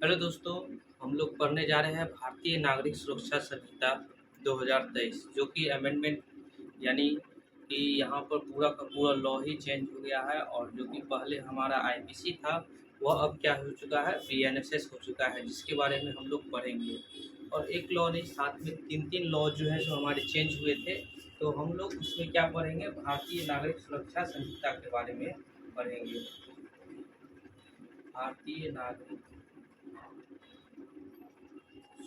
Hello दोस्तों, हम लोग पढ़ने जा रहे हैं भारतीय नागरिक सुरक्षा संहिता 2023 जो कि अमेंडमेंट यानी कि यहाँ पर पूरा का पूरा लॉ ही चेंज हो गया है। और जो कि पहले हमारा आईपीसी था वह अब क्या हो चुका है, बीएनएसएस हो चुका है, जिसके बारे में हम लोग पढ़ेंगे। और एक लॉ नहीं, साथ में तीन तीन लॉ जो है जो हमारे चेंज हुए थे, तो हम लोग उसमें क्या पढ़ेंगे, भारतीय नागरिक सुरक्षा संहिता के बारे में पढ़ेंगे। भारतीय नागरिक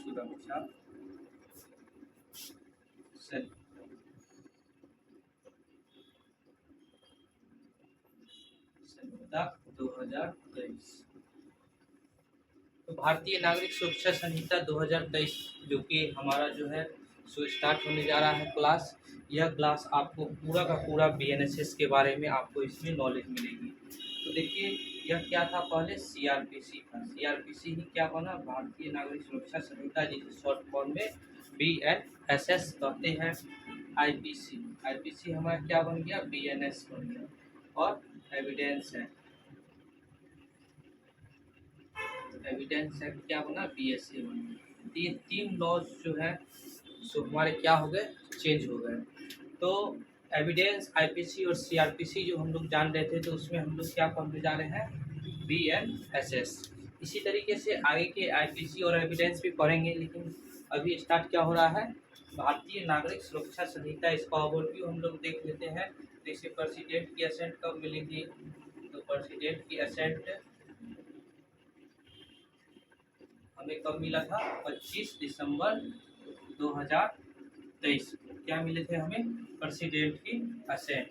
सुरक्षा संहिता 2023। तो भारतीय नागरिक सुरक्षा संहिता 2023 जो कि हमारा जो है सो स्टार्ट होने जा रहा है क्लास। यह क्लास आपको पूरा का पूरा बीएनएसएस के बारे में आपको इसमें नॉलेज मिलेगी। तो देखिए, यह क्या था, पहले सीआरपीसी था। सीआरपीसी ही क्या बना, भारतीय नागरिक सुरक्षा संहिता, जिसे शॉर्ट फॉर्म में बीएनएसएस कहते हैं। आईपीसी आईपीसी हमारा क्या बन गया, बीएनएस बन गया। और एविडेंस है, एविडेंस एक्ट क्या बना, बीएसए बना। तो ये तीन लॉज जो है सो हमारे क्या हो गए, चेंज हो गए। तो एविडेंस, आईपीसी और सीआरपीसी जो हम लोग जान रहे थे, तो उसमें हम लोग क्या पढ़ने जा रहे हैं, बीएनएसएस। इसी तरीके से आगे के आईपीसी और एविडेंस भी पढ़ेंगे, लेकिन अभी स्टार्ट क्या हो रहा है, भारतीय नागरिक सुरक्षा संहिता। इसका ओवरव्यू हम लोग देख लेते हैं। जैसे प्रेसिडेंट की असेंट कब मिली थी, तो प्रेसिडेंट की असेंट हमें कब मिला था, 25 दिसंबर 2023 को क्या मिले थे हमें, प्रेसिडेंट की असेंट।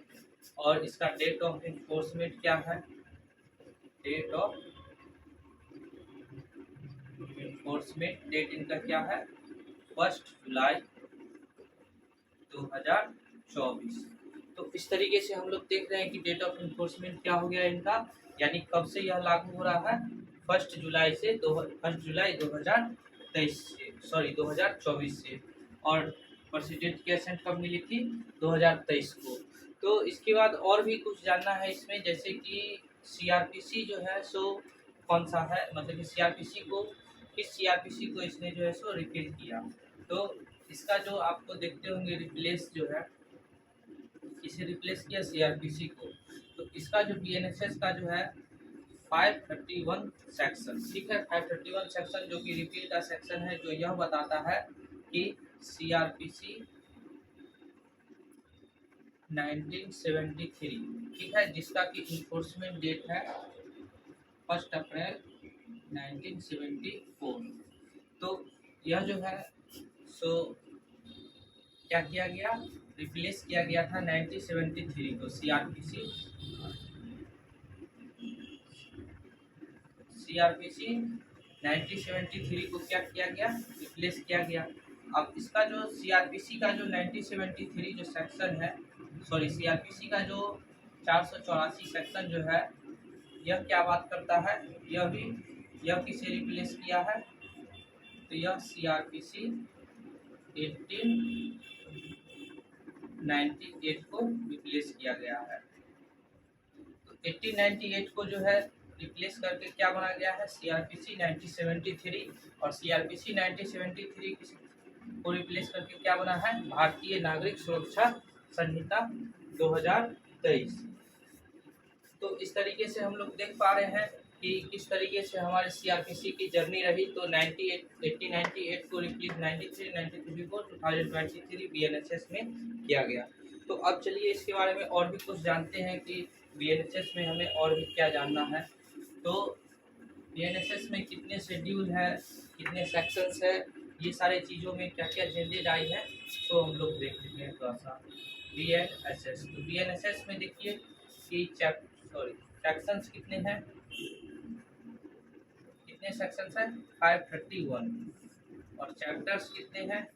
और इसका डेट ऑफ इन्फोर्समेंट क्या है, डेट ऑफ इन्फोर्समेंट डेट इनका क्या है, 1 जुलाई 2024। तो इस तरीके से हम लोग देख रहे हैं कि डेट ऑफ इन्फोर्समेंट क्या हो गया इनका, यानी कब से यह लागू हो रहा है, 1 जुलाई से, सॉरी 2024 से। और प्रेसिडेंट की असेंट कब मिली थी, 2023 को। तो इसके बाद और भी कुछ जानना है इसमें, जैसे कि सीआरपीसी जो है सो कौन सा है, मतलब कि सीआरपीसी को, किस सीआरपीसी को इसने जो है सो रिपील किया। तो इसका जो आपको देखते होंगे रिप्लेस जो है, किसे रिप्लेस किया, सीआरपीसी को। तो इसका जो बीएनएसएस का जो है 531 सेक्शन, ठीक है, 531 सेक्शन जो कि रिपील का सेक्शन है, जो यह बताता है कि सीआरपीसी 1973, ठीक है, जिसका कि इन्फोर्समेंट डेट है 1 अप्रैल 1974। तो यह जो है सो क्या किया गया, रिप्लेस किया गया था 1973 को। सीआरपीसी सीआरपीसी 1973 को क्या किया गया, रिप्लेस किया गया। अब इसका जो सीआरपीसी का जो 1973 जो सेक्शन है, सॉरी सीआरपीसी का जो 484 सेक्शन जो है, यह क्या बात करता है, यह भी, यह किसे रिप्लेस किया है, तो यह सीआरपीसी 1898 को रिप्लेस किया गया है। तो 1898 को जो है रिप्लेस करके क्या बना गया है, सीआरपीसी 1973। और सीआरपीसी 1973 को रिप्लेस करके क्या बना है, भारतीय नागरिक सुरक्षा संहिता 2023। तो इस तरीके से हम लोग देख पा रहे हैं कि किस तरीके से हमारे सीआरपीसी की जर्नी रही। तो 1898 को रिप्लेस 93 को 2023 बीएनएसएस में किया गया। तो अब चलिए इसके बारे में और भी कुछ जानते हैं कि बीएनएसएस में हमें और भी क्या जानना है। तो बीएनएसएस में कितने शेड्यूल है, कितने सेक्शंस है, ये सारे चीज़ों में क्या क्या चेंजेज आई है, तो हम लोग देख लेते हैं थोड़ा सा। बीएनएसएस, तो बीएनएसएस में देखिए कि सेक्शंस कितने हैं, कितने सेक्शंस हैं, 531। और चैप्टर्स कितने हैं,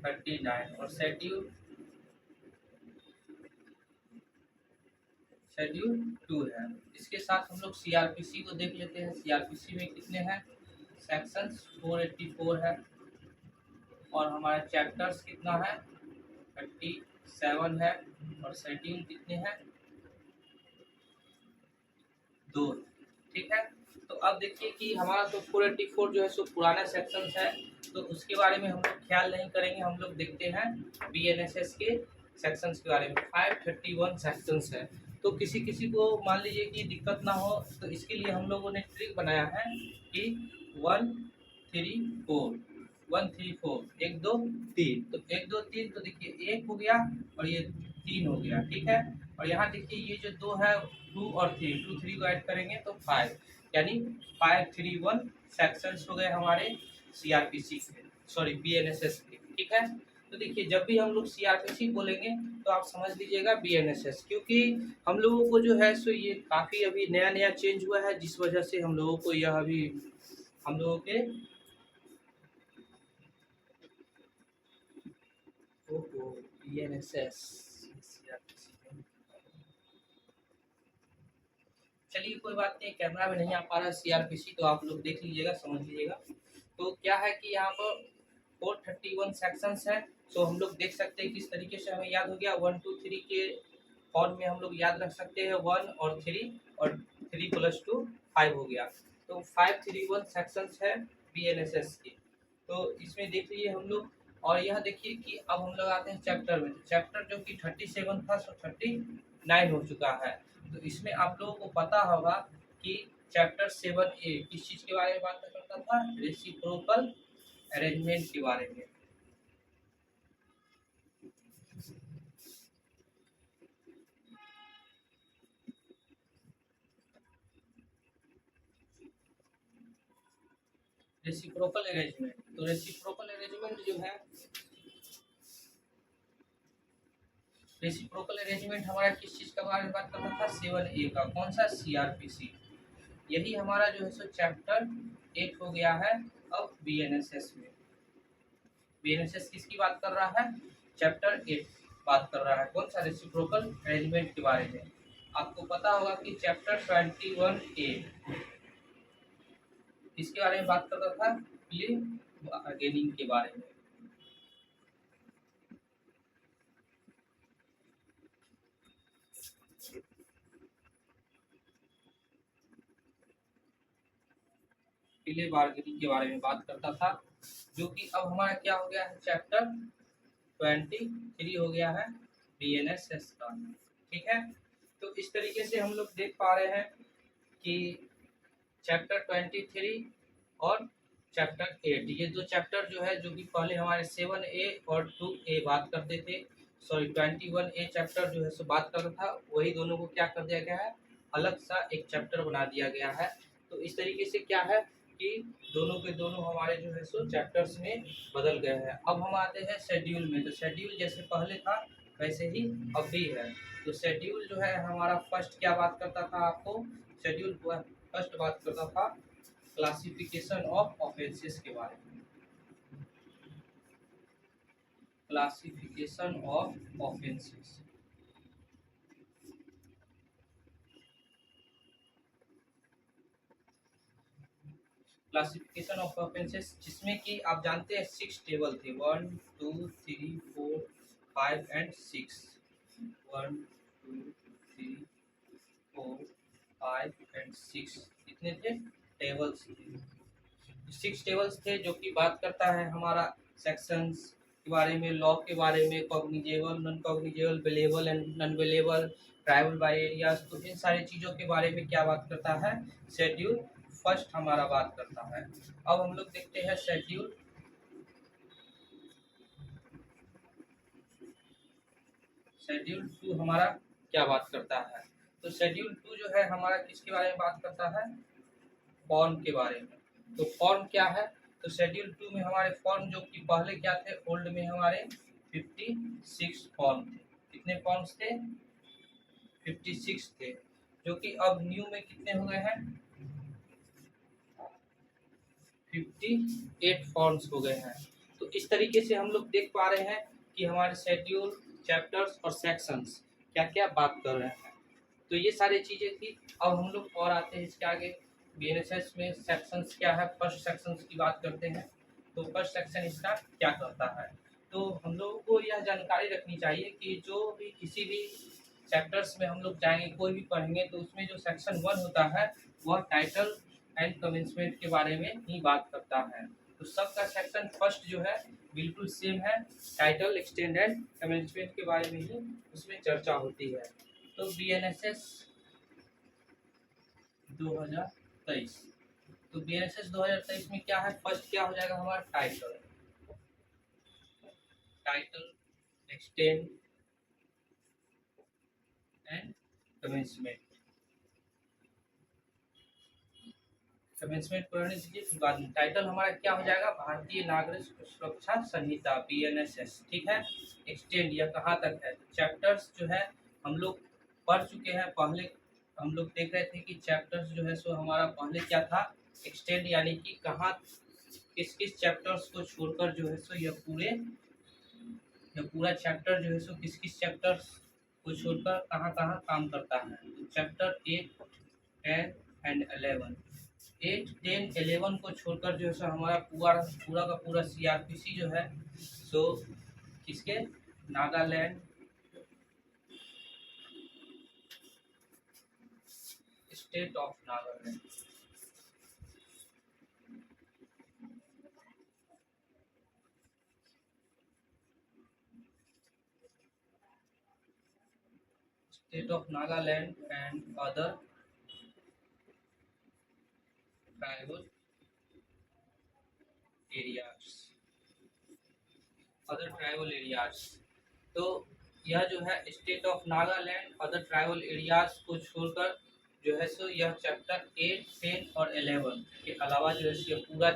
39। और शेड्यूल 2 है। इसके साथ हम लोग सीआरपीसी को देख लेते हैं। सीआरपीसी में कितने हैं सेक्शंस, 484 है। और हमारा चैप्टर्स कितना है, 37 है। और शेड्यूल कितने हैं, 2, ठीक है। तो अब देखिए कि हमारा तो 484 जो है सो पुराना सेक्शन है, तो उसके बारे में हम लोग ख्याल नहीं करेंगे। हम लोग देखते हैं बीएनएसएस के सेक्शंस के बारे में। 531 सेक्शंस है, तो किसी किसी को मान लीजिए कि दिक्कत ना हो, तो इसके लिए हम लोगों ने ट्रिक बनाया है कि 134 134 1 2 3, तो 1 2 3, तो देखिए 1 हो गया और ये 3 हो गया, ठीक है। और यहाँ देखिए ये जो 2 है 2 और 3, 2 3 को ऐड करेंगे तो 5, यानी 531 सेक्शंस हो गए हमारे सीआरपीसी के, सॉरी बीएनएसएस के, ठीक है। तो देखिए जब भी हम लोग सीआरपीसी बोलेंगे तो आप समझ लीजिएगा बीएनएसएस, क्योंकि हम लोगों को जो है सो ये काफ़ी अभी नया नया चेंज हुआ है, जिस वजह से हम लोगों को यह अभी हम लोगों के बीएनएसएस, चलिए कोई बात नहीं, कैमरा में नहीं आ पा रहा सीआरपीसी, तो आप लोग देख लीजिएगा, समझ लीजिएगा। तो क्या है कि यहाँ पर 431 सेक्शंस है, तो हम लोग देख सकते हैं किस तरीके से हमें याद हो गया। 1 2 3 के फॉर्म में हम लोग याद रख सकते हैं 1 और 3, और 3 + 2 5 हो गया। तो 531 सेक्शंस है बीएनएसएस के। तो इसमें देख लीजिए हम लोग, और यह देखिए कि अब हम लोग आते हैं चैप्टर में। चैप्टर जो कि 37 था सो 39 हो चुका है। तो इसमें आप लोगों को पता होगा कि चैप्टर 7A किस चीज़ के बारे में बात करता था, रेसिप्रोकल अरेंजमेंट के बारे में। रेसिप्रोकल अरेंजमेंट, तो रेसिप्रोकल अरेंजमेंट जो है, रेसिप्रोकल अरेंजमेंट हमारा किस चीज़ का बारे में बात करता था, 7A का। कौन सा, सीआरपीसी। यही हमारा जो है सो चैप्टर 8 हो गया है अब बीएनएसएस में। बीएनएसएस किसकी बात कर रहा है, चैप्टर 8 बात कर रहा है, कौन सा, रेसिप्रोकल अरेंजमेंट के बारे में। आपको पता होगा कि चैप्टर 21A इसके बारे में बात करता था, प्ले बार्गेनिंग के बारे में। प्ले बार्गेनिंग के बारे में बात करता था, जो कि अब हमारा क्या हो गया है, चैप्टर 23 हो गया है बीएनएसएस का, ठीक है। तो इस तरीके से हम लोग देख पा रहे हैं कि चैप्टर 23 और चैप्टर 8, ये दो चैप्टर जो है, जो कि पहले हमारे 7A और 2A बात करते थे, सॉरी 21A चैप्टर जो है सो बात करता था, वही दोनों को क्या कर दिया गया है, अलग सा एक चैप्टर बना दिया गया है। तो इस तरीके से क्या है कि दोनों के दोनों हमारे जो है सो चैप्टर्स में बदल गए हैं। अब हम आते हैं शेड्यूल में। तो शेड्यूल जैसे पहले था वैसे ही अब भी है। तो शेड्यूल जो है हमारा फर्स्ट क्या बात करता था, आपको शेड्यूल फर्स्ट बात करता था क्लासिफिकेशन ऑफ ऑफेंसेस के बारे में। Classification of offences, classification of offences, जिसमें कि आप जानते हैं 6 टेबल थे, 1 2 3 4 5 एंड 6, 1 2 3 4 5 एंड 6, कितने थे, टेबल्स थे। 6 टेबल्स थे, जो कि बात करता है हमारा सेक्शंस के बारे में, लॉ के बारे में, cognizable, non cognizable, bailable and non bailable, tribal bye areas. तो इन सारी चीज़ों के बारे में क्या बात करता है, शेड्यूल फर्स्ट हमारा बात करता है। अब हम लोग देखते हैं शेड्यूल शेड्यूल 2 हमारा क्या बात करता है। तो शेड्यूल 2 जो है हमारा किसके बारे में बात करता है, फॉर्म के बारे में। तो फॉर्म क्या है, तो शेड्यूल 2 में हमारे फॉर्म जो कि पहले क्या थे, ओल्ड में हमारे 56 फॉर्म थे। कितने फॉर्म्स थे, 56 थे, जो कि अब न्यू में कितने हो गए हैं, 58 फॉर्म्स हो गए हैं। तो इस तरीके से हम लोग देख पा रहे हैं कि हमारे शेड्यूल, चैप्टर्स और सेक्शंस क्या क्या बात कर रहे हैं। तो ये सारी चीज़ें थी। अब हम लोग और आते हैं इसके आगे, बीएनएसएस में सेक्शंस क्या है, फर्स्ट सेक्शंस की बात करते हैं। तो फर्स्ट सेक्शन इसका क्या करता है, तो हम लोगों को यह जानकारी रखनी चाहिए कि जो भी किसी भी चैप्टर्स में हम लोग जाएंगे, कोई भी पढ़ेंगे, तो उसमें जो सेक्शन 1 होता है वह टाइटल एंड कमेंसमेंट के बारे में ही बात करता है। तो सबका सेक्शन फर्स्ट जो है बिल्कुल सेम है, टाइटल, एक्सटेंड एंड कमेंसमेंट के बारे में ही उसमें चर्चा होती है। तो BNSS 2023, तो BNSS 2023 में क्या है, फर्स्ट क्या हो जाएगा हमारा title, extend and commencement. Commencement पढ़ने दीजिए, फिर बाद में टाइटल हमारा क्या हो जाएगा, भारतीय नागरिक सुरक्षा संहिता BNSS, ठीक है। एक्सटेंड यह कहाँ तक है, चैप्टर्स जो है हम लोग पढ़ चुके हैं, पहले हम लोग देख रहे थे कि चैप्टर्स जो है सो हमारा पहले क्या था, एक्सटेंड यानी कि कहाँ किस किस चैप्टर्स को छोड़कर जो है सो यह पूरा चैप्टर जो है सो किस किस चैप्टर्स को छोड़कर कहाँ कहाँ काम करता है। तो चैप्टर 8, 10 एंड 11, 8, 10, 11 को छोड़कर जो है सो हमारा पूरा का पूरा CRPC जो है सो किसके, Nagaland state of Nagaland, state of Nagaland and other tribal areas, तो यह जो है state of Nagaland other tribal areas को छोड़कर जो है सो यह चैप्टर 8, 10 और 11 के अलावा जो है ये पूरा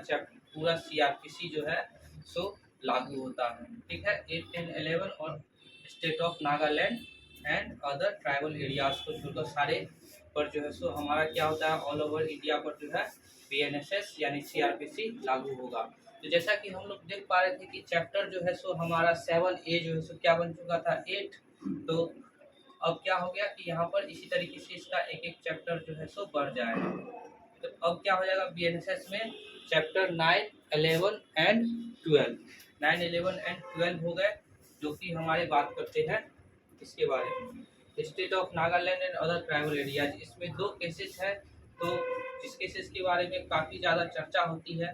CRPC जो है सो लागू होता है, ठीक है। 8, 10, 11 और state of Nagaland and other tribal areas को छोड़कर सारे पर जो है सो हमारा क्या होता है, ऑल ओवर इंडिया पर जो है BNSS यानी CRPC लागू होगा। तो जैसा कि हम लोग देख पा रहे थे कि चैप्टर जो है सो हमारा 7A जो है सो क्या बन चुका था, 8, तो अब क्या हो गया कि यहाँ पर इसी तरीके से इसका एक एक चैप्टर जो है सो बढ़ जाएगा। तो अब क्या हो जाएगा BNSS में चैप्टर 9, 11 एंड 12, 9, 11 एंड 12 हो गए, जो कि हमारे बात करते हैं इसके बारे में, state of Nagaland and other tribal areas. इसमें 2 केसेस है, तो जिस केसेस के बारे में काफ़ी ज़्यादा चर्चा होती है,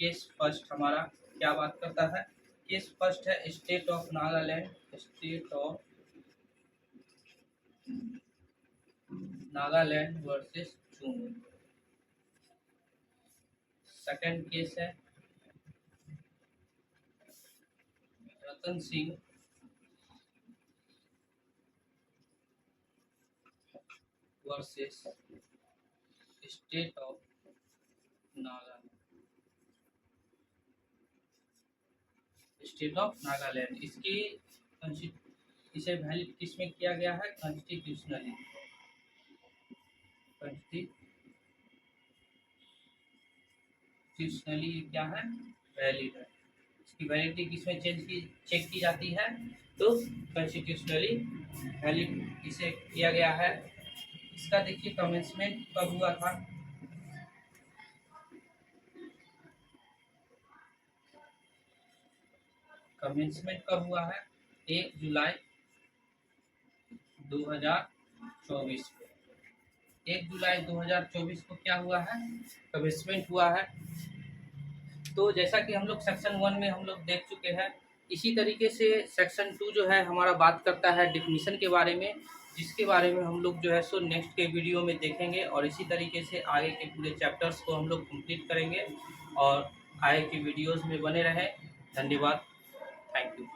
केस फर्स्ट हमारा क्या बात करता है, केस फर्स्ट है state of Nagaland, state of Nagaland versus Chung. Second case है Ratan Singh versus state of Nagaland, state of Nagaland. इसे वैलिड किस में किया गया है, कॉन्स्टिट्यूशनली क्या है, वैलिड है। इसकी वैलिडिटी किसमें चेक की जाती है, तो कॉन्स्टिट्यूशनली वैलिड इसे किया गया है। इसका देखिए कमेंसमेंट कब हुआ था, कमेंसमेंट कब हुआ है, 1 जुलाई 2024 को, 1 जुलाई 2024 को क्या हुआ है, कमेंसमेंट हुआ है। तो जैसा कि हम लोग सेक्शन 1 में हम लोग देख चुके हैं, इसी तरीके से सेक्शन 2 जो है हमारा बात करता है डिफिनीशन के बारे में, जिसके बारे में हम लोग जो है सो नेक्स्ट के वीडियो में देखेंगे, और इसी तरीके से आगे के पूरे चैप्टर्स को हम लोग कंप्लीट करेंगे, और आगे की वीडियोस में बने रहें। धन्यवाद, थैंक यू।